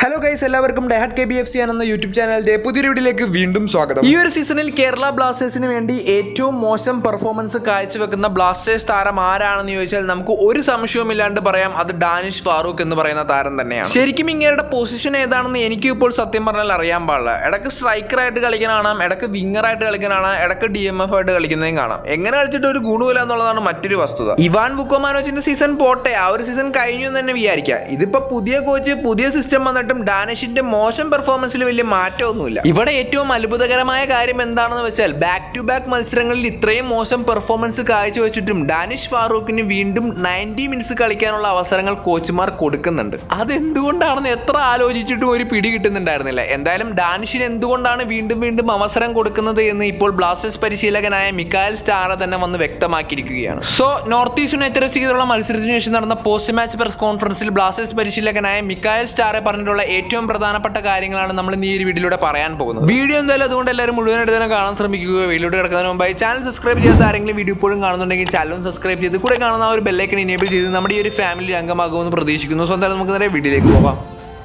Hello guys, എല്ലാവർക്കും ഡെഹാഡ് KBFC എന്ന YouTube ചാനലിന്റെ പുതിയൊരു വീഡിയോയിലേക്ക് വീണ്ടും സ്വാഗതം. ഈ ഒരു സീസണിൽ കേരള ബ്ലാസ്റ്റേഴ്സിന് വേണ്ടി ഏറ്റവും മോശം പെർഫോമൻസ് കാഴ്ചവെക്കുന്ന ബ്ലാസ്റ്റേഴ്സ് താരം ആരാണെന്ന് ചോദിച്ചാൽ നമുക്ക് ഒരു സംശയവുമില്ലാണ്ട് പറയാം, അത് ഡാനിഷ് ഫാറൂഖ് എന്ന് പറയുന്ന താരം തന്നെയാണ്. ശരിക്കും ഇങ്ങേരുടെ പൊസിഷൻ ഏതാണെന്ന് എനിക്ക് ഇപ്പോൾ സത്യം പറഞ്ഞാൽ അറിയാൻ പാടില്ല. ഇടയ്ക്ക് സ്ട്രൈക്കറായിട്ട് കളിക്കാൻ കാണാം, ഇടയ്ക്ക് വിങ്ങറായിട്ട് കളിക്കാൻ കാണാം, ഇടയ്ക്ക് DMF ആയിട്ട് കളിക്കുന്നതും കാണാം. എങ്ങനെ കളിച്ചിട്ട് ഒരു ഗുണമില്ല എന്നുള്ളതാണ് മറ്റൊരു വസ്തുത. ഇവാൻ വുക്കോമാനോവിച്ചിന്റെ സീസൺ പോട്ടെ, ആ ഒരു സീസൺ കഴിഞ്ഞു എന്ന് തന്നെ വിചാരിക്കാം. ഇതിപ്പോ പുതിയ കോച്ച്, പുതിയ സിസ്റ്റം വന്നിട്ടും ഡാനിഷിന്റെ മോശം പെർഫോമൻസിൽ വലിയ മാറ്റമൊന്നുമില്ല. ഇവിടെ ഏറ്റവും അത്ഭുതകരമായ കാര്യം എന്താണെന്ന് വെച്ചാൽ ബാക്ക് ടു ബാക്ക് മത്സരങ്ങളിൽ ഇത്രയും മോശം പെർഫോമൻസ് കാഴ്ചവെച്ചിട്ടും ഡാനിഷ് ഫാറൂഖിന് വീണ്ടും 90 മിനിറ്റ്സ് കളിക്കാനുള്ള അവസരങ്ങൾ കോച്ചുമാർ കൊടുക്കുന്നുണ്ട്. അതെന്തുകൊണ്ടാണെന്ന് എത്ര ആലോചിച്ചിട്ടും ഒരു പിടി കിട്ടുന്നുണ്ടായിരുന്നില്ല. എന്തായാലും ഡാനിഷിന് എന്തുകൊണ്ടാണ് വീണ്ടും വീണ്ടും അവസരം കൊടുക്കുന്നത് എന്ന് ഇപ്പോൾ ബ്ലാസ്റ്റേഴ്സ് പരിശീലകനായ മിക്കായൽ സ്റ്റാറെ തന്നെ വന്ന് വ്യക്തമാക്കിയിരിക്കുകയാണ്. സോ നോർത്ത് ഈസ്റ്റ് യുണൈറ്റഡ് എഫ്സിക്കെതിരെയുള്ള മത്സരത്തിന് ശേഷം നടന്ന പോസ്റ്റ് മാച്ച് പ്രസ് കോൺഫറൻസിൽ ബ്ലാസ്റ്റേഴ്സ് പരിശീലകനായ മിക്കായൽ സ്റ്റാറെ പറഞ്ഞിട്ടുള്ള ഏറ്റവും പ്രധാനപ്പെട്ട കാര്യങ്ങളാണ് നമ്മൾ ഈ ഒരു വീഡിയോയിലൂടെ പറയാൻ പോകുന്നത്. വീഡിയോ എന്തായാലും അതുകൊണ്ട് എല്ലാവരും മുഴുവനായിട്ട് തന്നെ കാണാൻ ശ്രമിക്കുക. വീഡിയോയിലൂടെ കിടക്കുന്നതിന് മുമ്പായി ചാനൽ സബ്സ്ക്രൈബ് ചെയ്യാത്ത ആരെങ്കിലും വീഡിയോ ഇപ്പോഴും കാണുന്നുണ്ടെങ്കിൽ ചാനലും സബ്സ്ക്രൈബ് ചെയ്ത് കൂടെ കാണുന്ന ഒരു ബെല്ലൈക്കൺ എനേബിൾ ചെയ്ത് നമ്മുടെ ഈ ഒരു ഫാമിലി അംഗമാകുമെന്ന് പ്രതീക്ഷിക്കുന്നു. സോ എന്തായാലും നമുക്ക് നേരെ വീഡിയോയിലേക്ക് പോകാം.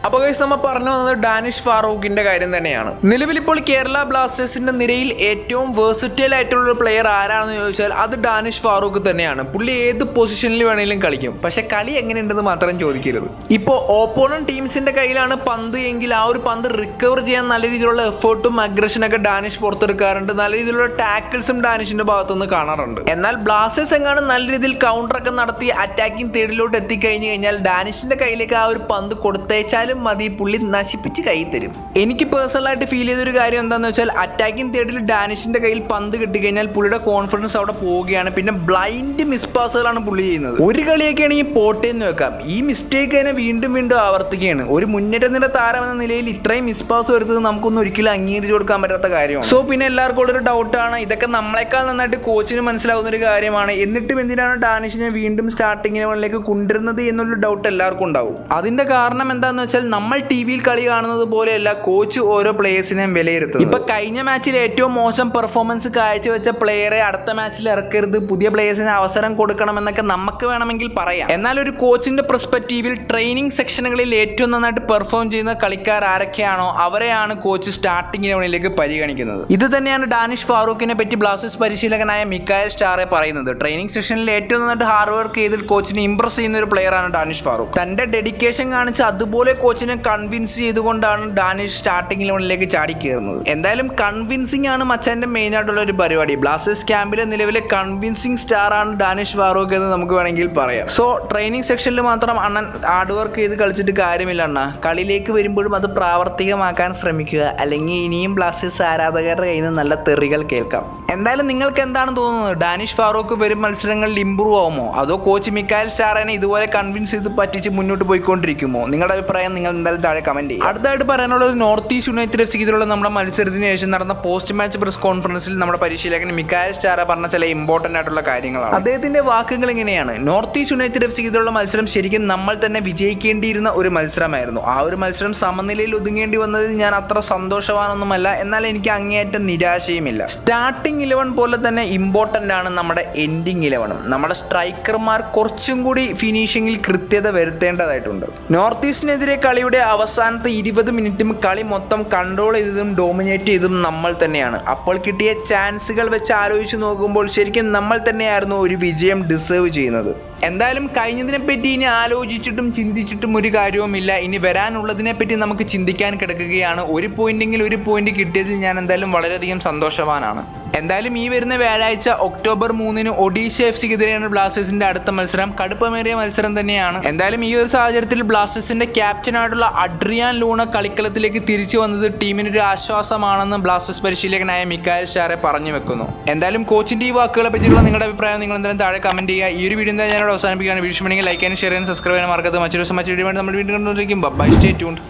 അപ്പോൾ ഗൈസ്, നമ്മൾ പറഞ്ഞു വന്നത് ഡാനിഷ് ഫാറൂഖിന്റെ കാര്യം തന്നെയാണ്. നിലവിൽ ഇപ്പോൾ കേരള ബ്ലാസ്റ്റേഴ്സിന്റെ നിരയിൽ ഏറ്റവും വേഴ്സറ്റൈൽ ആയിട്ടുള്ള പ്ലെയർ ആരാണെന്ന് ചോദിച്ചാൽ അത് ഡാനിഷ് ഫാറൂഖ് തന്നെയാണ്. പുള്ളി ഏത് പൊസിഷനിൽ വേണമെങ്കിലും കളിക്കും, പക്ഷെ കളി എങ്ങനെയുണ്ടെന്ന് മാത്രം ചോദിക്കരുത്. ഇപ്പോൾ ഓപ്പോണന്റ് ടീംസിന്റെ കയ്യിലാണ് പന്ത് എങ്കിൽ ആ ഒരു പന്ത് റിക്കവർ ചെയ്യാൻ നല്ല രീതിയിലുള്ള എഫേർട്ടും അഗ്രഷനൊക്കെ ഡാനിഷ് പുറത്തെടുക്കാറുണ്ട്. നല്ല രീതിയിലുള്ള ടാക്കിൾസും ഡാനിഷിന്റെ ഭാഗത്തുനിന്ന് കാണാറുണ്ട്. എന്നാൽ ബ്ലാസ്റ്റേഴ്സ് എങ്ങാനും നല്ല രീതിയിൽ കൗണ്ടറൊക്കെ നടത്തി അറ്റാക്കിംഗ് തേർഡിലോട്ട് എത്തിക്കഴിഞ്ഞു കഴിഞ്ഞാൽ ഡാനിഷിന്റെ കയ്യിലേക്ക് ആ ഒരു പന്ത് കൊടുത്തേച്ചാൽ മതി, പുള്ളി നശിപ്പിച്ച് കൈ തരും. എനിക്ക് പേഴ്സണലായിട്ട് ഫീൽ ചെയ്തൊരു കാര്യം എന്താണെന്ന് വെച്ചാൽ അറ്റാക്കിംഗ് തേർഡിൽ ഡാനിഷിന്റെ കയ്യിൽ പന്ത് കിട്ടിക്കഴിഞ്ഞാൽ പുള്ളിയുടെ കോൺഫിഡൻസ് അവിടെ പോവുകയാണ്. പിന്നെ ബ്ലൈൻഡ് മിസ് പാസുകളാണ് പുള്ളി ചെയ്യുന്നത്. ഒരു കളിയൊക്കെ ആണെങ്കിൽ പോട്ടേന്ന് വെക്കാം, ഈ മിസ്റ്റേക്ക് തന്നെ വീണ്ടും വീണ്ടും ആവർത്തിക്കുകയാണ്. ഒരു മുന്നേറ്റ നിര താരം എന്ന നിലയിൽ ഇത്രയും മിസ് പാസ് വരുന്നത് നമുക്കൊന്നും ഒരിക്കലും അംഗീകരിച്ചു കൊടുക്കാൻ പറ്റാത്ത കാര്യമാണ്. സോ പിന്നെ എല്ലാവർക്കും ഉള്ളൊരു ഡൗട്ടാണ്, ഇതൊക്കെ നമ്മളെക്കാൾ നന്നായിട്ട് കോച്ചിന് മനസ്സിലാവുന്ന ഒരു കാര്യമാണ്. എന്നിട്ടും എന്തിനാണ് ഡാനിഷിനെ വീണ്ടും സ്റ്റാർട്ടിംഗ് ലെവലിലേക്ക് കൊണ്ടുവരുന്നത് എന്നുള്ള ഡൗട്ട് എല്ലാവർക്കും ഉണ്ടാവും. അതിന്റെ കാരണം എന്താണെന്ന് വെച്ചാൽ നമ്മൾ ടി-വിയിൽ കളി കാണുന്നത് പോലെയല്ല കോച്ച് ഓരോ പ്ലേയേഴ്സിനെയും വിലയിരുത്തുന്നത്. ഇപ്പൊ കഴിഞ്ഞ മാച്ചിൽ ഏറ്റവും മോശം പെർഫോമൻസ് കാഴ്ചവെച്ച പ്ലെയറെ അടുത്ത മാച്ചിൽ ഇറക്കരുത്, പുതിയ പ്ലേയേഴ്സിന് അവസരം കൊടുക്കണം എന്നൊക്കെ നമുക്ക് വേണമെങ്കിൽ പറയാം. എന്നാൽ ഒരു കോച്ചിന്റെ പെർസ്പെക്റ്റീവിൽ ട്രെയിനിങ് സെക്ഷനുകളിൽ ഏറ്റവും നന്നായിട്ട് പെർഫോം ചെയ്യുന്ന കളിക്കാർ ആരൊക്കെയാണോ അവരെയാണ് കോച്ച് സ്റ്റാർട്ടിംഗ് ലെവലിലേക്ക് പരിഗണിക്കുന്നത്. ഇത് തന്നെയാണ് ഡാനിഷ് ഫാറൂഖിനെ പറ്റി ബ്ലാസ്റ്റേഴ്സ് പരിശീലകനായ മിക്കായൽ സ്റ്റാറെ പറയുന്നത്. ട്രെയിനിങ് സെക്ഷനിൽ ഏറ്റവും നന്നായിട്ട് ഹാർഡ് വർക്ക് ചെയ്ത് കോച്ചിനെ ഇംപ്രസ് ചെയ്യുന്ന ഒരു പ്ലെയറാണ് ഡാനിഷ് ഫാറൂഖ്. തന്റെ ഡെഡിക്കേഷൻ കാണിച്ച് അതുപോലെ കോച്ചിനെ കൺവിൻസ് ചെയ്തുകൊണ്ടാണ് ഡാനിഷ് സ്റ്റാർട്ടിംഗ് ലെവലിലേക്ക് ചാടി കയറുന്നത്. എന്തായാലും കൺവിൻസിംഗ് ആണ് മച്ചാന്റെ മെയിൻ ആയിട്ടുള്ള ഒരു പരിപാടി. ബ്ലാസ്റ്റേഴ്സ് ക്യാമ്പിലെ നിലവിലെ കൺവിൻസിംഗ് സ്റ്റാർ ആണ് ഡാനിഷ് ഫാറൂഖ് എന്ന് നമുക്ക് വേണമെങ്കിൽ പറയാം. സോ ട്രെയിനിങ് സെക്ഷനിൽ മാത്രം അണ്ണൻ ഹാർഡ് വർക്ക് ചെയ്ത് കളിച്ചിട്ട് കാര്യമില്ല അണ്ണ, കളിയിലേക്ക് വരുമ്പോഴും അത് പ്രാവർത്തികമാക്കാൻ ശ്രമിക്കുക, അല്ലെങ്കിൽ ഇനിയും ബ്ലാസ്റ്റേഴ്സ് ആരാധകരുടെ കയ്യിൽ നിന്ന് നല്ല തെറികൾ കേൾക്കാം. എന്തായാലും നിങ്ങൾക്ക് എന്താണ് തോന്നുന്നത്? ഡാനിഷ് ഫാറൂഖ് വരും മത്സരങ്ങളിൽ ഇമ്പ്രൂവ് ആവുമോ, അതോ കോച്ച് മിക്കായൽ സ്റ്റാറിനെ ഇതുപോലെ കൺവിൻസ് ചെയ്ത് പറ്റിച്ച് മുന്നോട്ട് പോയിക്കൊണ്ടിരിക്കുമോ? നിങ്ങളുടെ അഭിപ്രായം നിങ്ങൾ എന്തായാലും താഴെ കമന്റ് ചെയ്യും. അടുത്തായിട്ട് പറയാനുള്ളത് നോർത്ത് ഈസ്റ്റ് യുണൈറ്റഡ് എഫ്സിക്കെതിരെയുള്ള നമ്മുടെ മത്സരത്തിന് ശേഷം നടന്ന പോസ്റ്റ് മാച്ച് പ്രസ് കോൺഫറൻസിൽ നമ്മുടെ പരിശീലകൻ മിക്കായൽ സ്റ്റാറ പറഞ്ഞ ചില ഇമ്പോർട്ടന്റ് ആയിട്ടുള്ള കാര്യങ്ങളാണ്. അദ്ദേഹത്തിന്റെ വാക്കുകൾ ഇങ്ങനെയാണ്: നോർത്ത് ഈസ്റ്റ് യുണൈറ്റഡ് എഫ്സിക്കെതിരെയുള്ള മത്സരം ശരിക്കും നമ്മൾ തന്നെ വിജയിക്കേണ്ടിയിരുന്ന ഒരു മത്സരമായിരുന്നു. ആ ഒരു മത്സരം സമനിലയിൽ ഒതുങ്ങേണ്ടി വന്നതിൽ ഞാൻ അത്ര സന്തോഷവാനൊന്നുമല്ല, എന്നാൽ എനിക്ക് അങ്ങേയറ്റം നിരാശയുമില്ല. സ്റ്റാർട്ടിംഗ് 11 പോലെ തന്നെ ഇമ്പോർട്ടന്റ് ആണ് നമ്മുടെ എൻഡിങ് 11. നമ്മുടെ സ്ട്രൈക്കർമാർ കുറച്ചും കൂടി ഫിനിഷിംഗിൽ കൃത്യത വരുത്തേണ്ടതായിട്ടുണ്ട്. നോർത്ത് ഈസ്റ്റിനെതിരെ കളിയുടെ അവസാനത്തെ 20 മിനിറ്റും കളി മൊത്തം കൺട്രോൾ ചെയ്തതും ഡോമിനേറ്റ് ചെയ്തതും നമ്മൾ തന്നെയാണ്. അപ്പോൾ കിട്ടിയ ചാൻസുകൾ വെച്ച് ആലോചിച്ച് നോക്കുമ്പോൾ ശരിക്കും നമ്മൾ തന്നെയായിരുന്നു ഒരു വിജയം ഡിസേർവ് ചെയ്യുന്നത്. എന്തായാലും കഴിഞ്ഞതിനെ പറ്റി ഇനി ആലോചിച്ചിട്ടും ചിന്തിച്ചിട്ടും ഒരു കാര്യവുമില്ല. ഇനി വരാനുള്ളതിനെ പറ്റി നമുക്ക് ചിന്തിക്കാൻ കിടക്കുകയാണ്. ഒരു പോയിന്റ് കിട്ടിയതിൽ ഞാൻ എന്തായാലും വളരെയധികം സന്തോഷവാനാണ്. എന്തായാലും ഈ വരുന്ന വ്യാഴാഴ്ച ഒക്ടോബർ 3 ഒഡീഷ എഫ്സിക്കെതിരെയാണ് ബ്ലാസ്റ്റേഴ്സിന്റെ അടുത്ത മത്സരം. കടുപ്പമേറിയ മത്സരം തന്നെയാണ്. എന്തായാലും ഈ ഒരു സാഹചര്യത്തിൽ ബ്ലാസ്റ്റേഴ്സിന്റെ ക്യാപ്റ്റനായിട്ടുള്ള അഡ്രിയാൻ ലൂണ കളിക്കളത്തിലേക്ക് തിരിച്ചു വന്നത് ടീമിനൊരു ആശ്വാസമാണെന്ന് ബ്ലാസ്റ്റേഴ്സ് പരിശീലകനായ മിക്കായൽ സ്റ്റാറെ പറഞ്ഞു വെക്കുന്നു. എന്തായാലും കോച്ചിന്റെ ഈ വാക്കുകളെ പറ്റിയുള്ള നിങ്ങളുടെ അഭിപ്രായം നിങ്ങൾ എന്തായാലും താഴെ കമന്റ് ചെയ്യുക. ഈ ഒരു വീഡിയോ എന്തായാലും ഞാനോട് അവസാനിപ്പിക്കുകയാണ്. വീഡിയോ ഇഷ്ടമെങ്കിൽ ലൈക്ക് ചെയ്യാനും ഷെയർ ചെയ്യാനും സബ്സ്ക്രൈബ് ചെയ്യാനും മറക്കരുത്. മറ്റൊരു വീഡിയോ നമ്മൾ വീണ്ടും കണ്ടുകൊണ്ടിരിക്കും. By, stay tuned.